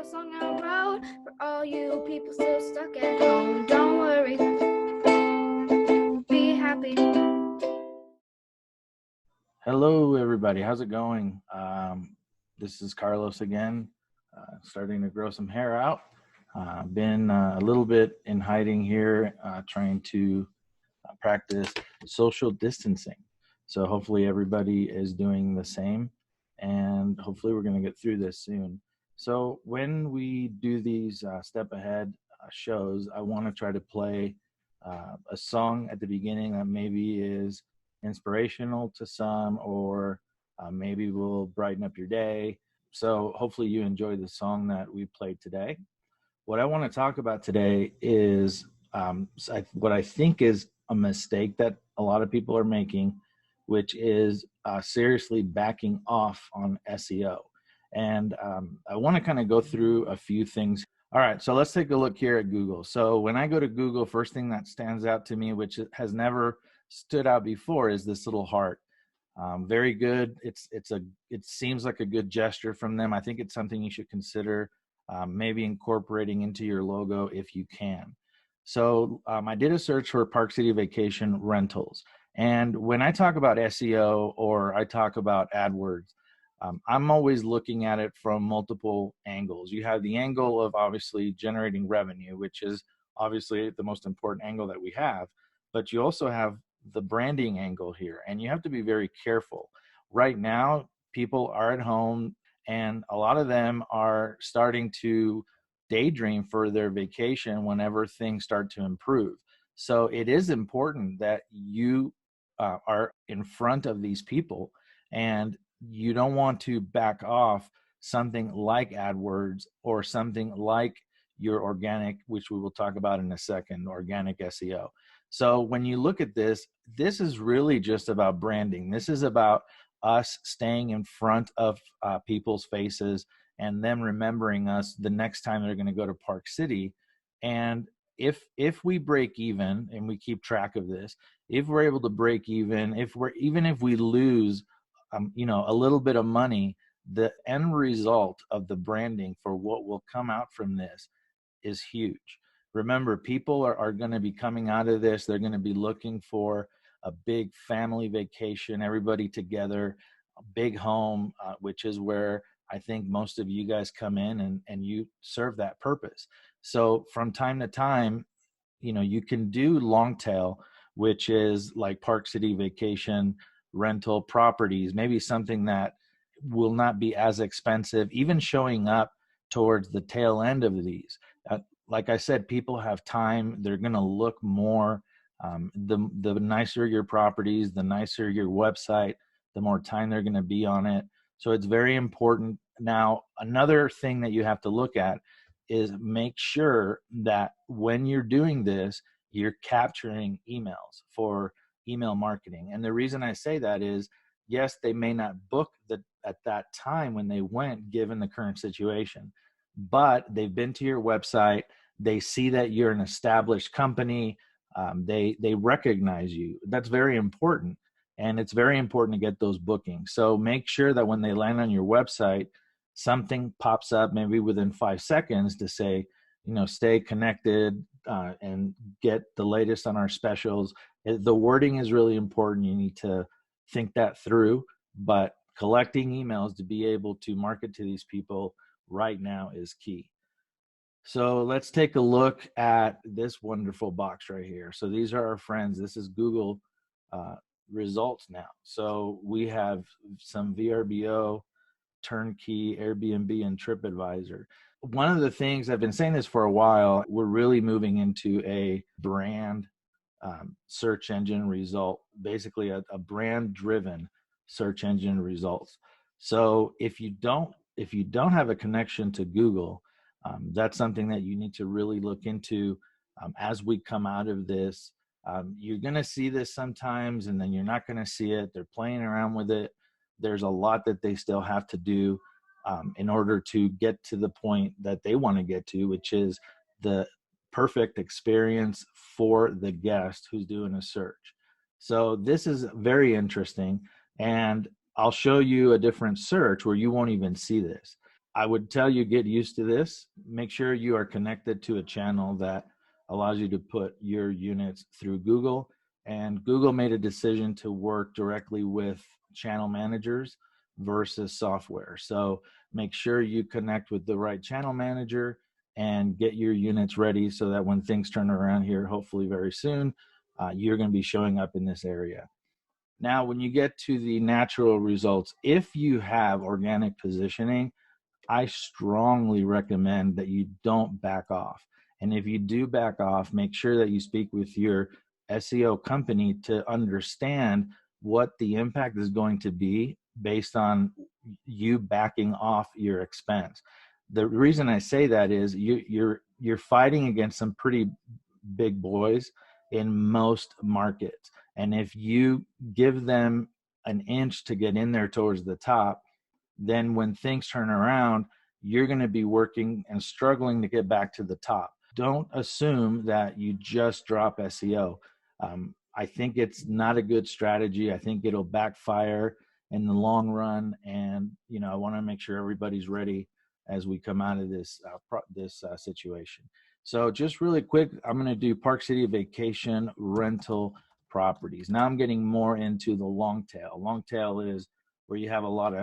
little song I wrote for all you people still stuck at home. Don't worry, be happy. Hello, everybody. How's it going? This is Carlos again, starting to grow some hair out. Been a little bit in hiding here, trying to practice social distancing. So hopefully everybody is doing the same, and hopefully we're going to get through this soon. So when we do these step ahead shows, I want to try to play a song at the beginning that maybe is inspirational to some, or maybe will brighten up your day. So hopefully you enjoy the song that we played today. What I want to talk about today is what I think is a mistake that a lot of people are making, which is seriously backing off on SEO. And I want to kind of go through a few things. All right, so let's take a look here at Google. So when I go to Google, first thing that stands out to me, which has never stood out before, is this little heart. Very good. It seems like a good gesture from them. I think it's something you should consider maybe incorporating into your logo if you can. So I did a search for Park City Vacation rentals. And when I talk about SEO or I talk about AdWords, I'm always looking at it from multiple angles. You have the angle of obviously generating revenue, which is obviously the most important angle that we have, but you also have the branding angle here, and you have to be very careful. Right now, people are at home, and a lot of them are starting to daydream for their vacation whenever things start to improve. So it is important that you are in front of these people, and you don't want to back off something like AdWords or something like your organic, which we will talk about in a second, organic SEO. So when you look at this, this is really just about branding. This is about us staying in front of people's faces and them remembering us the next time they're going to go to Park City. And if we break even, and we keep track of this, if we're able to break even, if we lose a little bit of money, the end result of the branding for what will come out from this is huge. Remember, people are going to be coming out of this. They're going to be looking for a big family vacation, everybody together, a big home, which is where I think most of you guys come in and you serve that purpose. So from time to time, you can do long tail, which is like Park City Vacation rental properties, maybe something that will not be as expensive, even showing up towards the tail end of these. Like I said, people have time. They're going to look more. The nicer your properties, the nicer your website, the more time they're going to be on it. So it's very important. Now, another thing that you have to look at is make sure that when you're doing this, you're capturing emails for email marketing. And the reason I say that is, yes, they may not book at that time when they went, given the current situation, but they've been to your website. They see that you're an established company. They recognize you. That's very important. And it's very important to get those bookings. So make sure that when they land on your website, something pops up maybe within 5 seconds to say, stay connected and get the latest on our specials. The wording is really important. You need to think that through, but collecting emails to be able to market to these people right now is key. So let's take a look at this wonderful box right here. So these are our friends. This is Google results now. So we have some VRBO, Turnkey, Airbnb, and TripAdvisor. One of the things, I've been saying this for a while, we're really moving into a brand search engine result, basically a brand-driven search engine results. So if you don't have a connection to Google, that's something that you need to really look into as we come out of this. You're going to see this sometimes, and then you're not going to see it. They're playing around with it. There's a lot that they still have to do in order to get to the point that they want to get to, which is the perfect experience for the guest who's doing a search. So this is very interesting, and I'll show you a different search where you won't even see this. I would tell you, get used to this. Make sure you are connected to a channel that allows you to put your units through Google. And Google made a decision to work directly with channel managers versus software. So make sure you connect with the right channel manager and get your units ready so that when things turn around here, hopefully very soon, you're going to be showing up in this area. Now, when you get to the natural results, if you have organic positioning, I strongly recommend that you don't back off. And if you do back off, make sure that you speak with your SEO company to understand what the impact is going to be based on you backing off your expense. The reason I say that is you're fighting against some pretty big boys in most markets. And if you give them an inch to get in there towards the top, then when things turn around, you're going to be working and struggling to get back to the top. Don't assume that you just drop SEO. I think it's not a good strategy. I think it'll backfire in the long run. And, I want to make sure everybody's ready as we come out of this situation. So just really quick, I'm going to do Park City vacation rental properties. Now I'm getting more into the long tail. Long tail is where you have a lot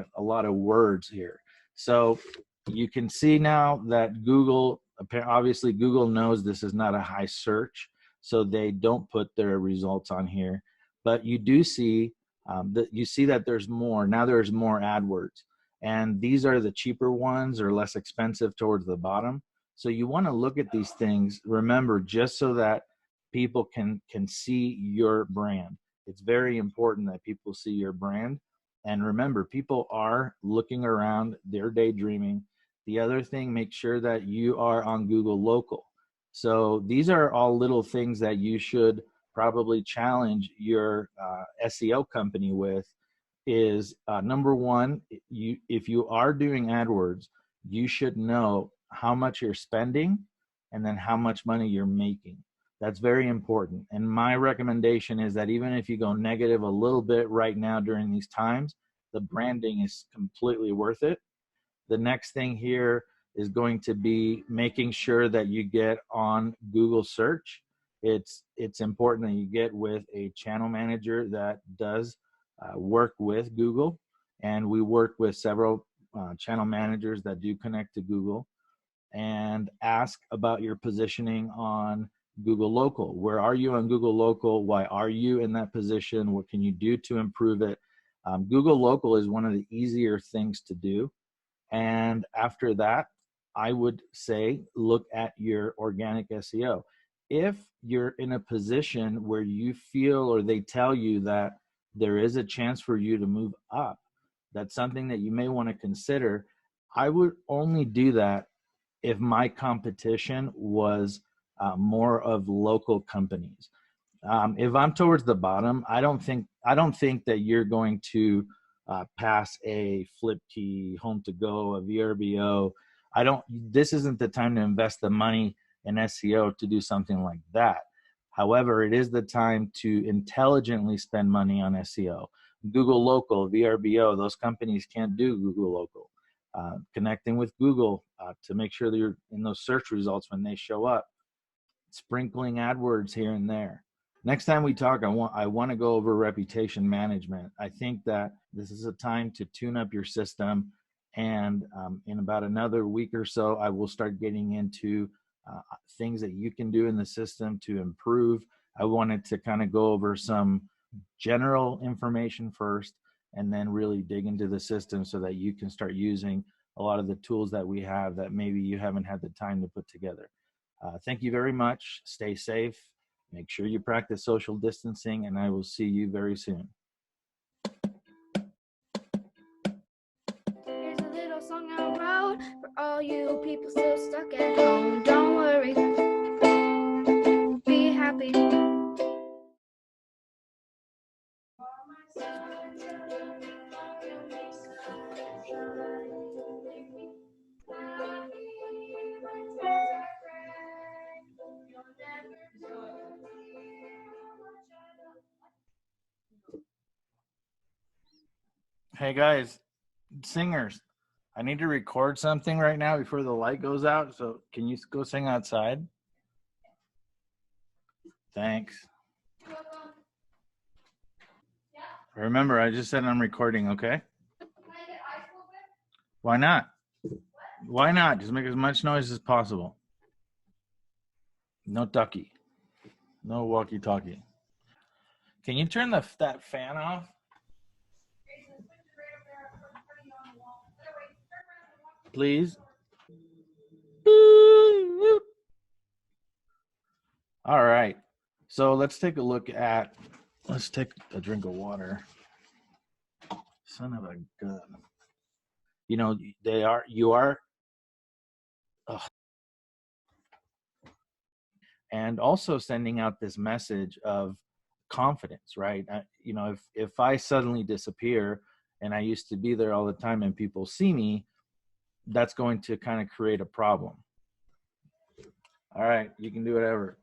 of words here. So you can see now that Google, obviously Google knows this is not a high search, so they don't put their results on here. But you do see that there's more. Now there's more AdWords, and these are the cheaper ones or less expensive towards the bottom. So you want to look at these things, remember, just so that people can see your brand. It's very important that people see your brand. And remember, people are looking around, they're daydreaming. The other thing, make sure that you are on Google Local. So these are all little things that you should probably challenge your SEO company with. Is number one, if you are doing AdWords, you should know how much you're spending and then how much money you're making. That's very important. And my recommendation is that even if you go negative a little bit right now during these times, the branding is completely worth it. The next thing here is going to be making sure that you get on Google search. It's important that you get with a channel manager that does work with Google. And we work with several channel managers that do connect to Google, and ask about your positioning on Google Local. Where are you on Google Local? Why are you in that position? What can you do to improve it? Google Local is one of the easier things to do. And after that, I would say look at your organic SEO. If you're in a position where you feel or they tell you that there is a chance for you to move up, that's something that you may want to consider. I would only do that if my competition was more of local companies. If I'm towards the bottom, I don't think that you're going to pass a Flip Key, Home to Go, a VRBO. This isn't the time to invest the money in SEO to do something like that. However, it is the time to intelligently spend money on SEO. Google Local, VRBO, those companies can't do Google Local. Connecting with Google to make sure that you're in those search results when they show up. Sprinkling AdWords here and there. Next time we talk, I want to go over reputation management. I think that this is a time to tune up your system, and in about another week or so, I will start getting into things that you can do in the system to improve. I wanted to kind of go over some general information first, and then really dig into the system so that you can start using a lot of the tools that we have that maybe you haven't had the time to put together. Thank you very much. Stay safe. Make sure you practice social distancing, and I will see you very soon. Here's a little song I wrote for all you people still stuck at home. Don't worry, be happy. Hey guys, singers, I need to record something right now before the light goes out. So can you go sing outside? Thanks. Remember, I just said I'm recording, okay? Why not? Why not? Just make as much noise as possible. No ducky. No walkie-talkie. Can you turn that fan off? Please. All right. So let's take a look at, let's take a drink of water. Son of a gun. You know, you are. Ugh. And also sending out this message of confidence, right? You know, if I suddenly disappear and I used to be there all the time and people see me, that's going to kind of create a problem. All right, you can do whatever.